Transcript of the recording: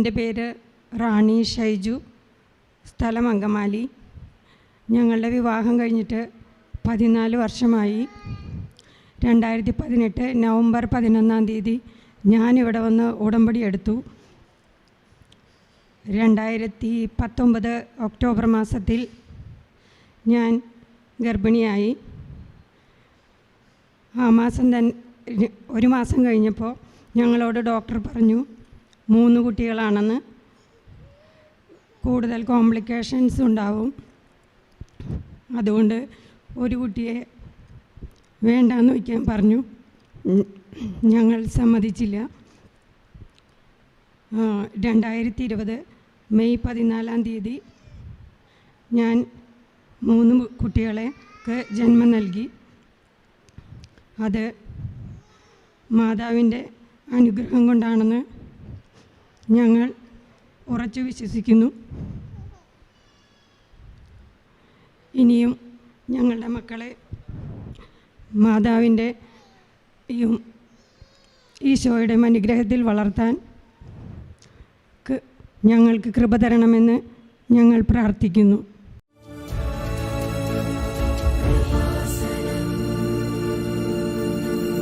എൻ്റെ പേര് റാണി ഷൈജു, സ്ഥലം അങ്കമാലി. ഞങ്ങളുടെ വിവാഹം കഴിഞ്ഞിട്ട് 14 വർഷമായി. 2018 നവംബർ 11-ാം തീയതി ഞാനിവിടെ വന്ന് ഉടമ്പടി എടുത്തു. 2019 ഒക്ടോബർ മാസത്തിൽ ഞാൻ ഗർഭിണിയായി. ആ മാസം തന്നെ 1 മാസം കഴിഞ്ഞപ്പോൾ ഞങ്ങളോട് ഡോക്ടർ പറഞ്ഞു 3 കുട്ടികളാണെന്ന്, കൂടുതൽ കോംപ്ലിക്കേഷൻസ് ഉണ്ടാവും, അതുകൊണ്ട് ഒരു കുട്ടിയെ വേണ്ടാന്ന് വയ്ക്കാൻ പറഞ്ഞു. ഞങ്ങൾ സമ്മതിച്ചില്ല. 2020 മെയ് 14-ാം തീയതി ഞാൻ 3 കുട്ടികൾക്ക് ജന്മം നൽകി. അത് മാതാവിൻ്റെ അനുഗ്രഹം കൊണ്ടാണെന്ന് ഞങ്ങൾ ഉറച്ചു വിശ്വസിക്കുന്നു. ഇനിയും ഞങ്ങളുടെ മക്കളെ മാതാവിൻ്റെയും ഈശോയുടെയും അനുഗ്രഹത്തിൽ വളർത്താൻ ഞങ്ങൾക്ക് കൃപ തരണമെന്ന് ഞങ്ങൾ പ്രാർത്ഥിക്കുന്നു.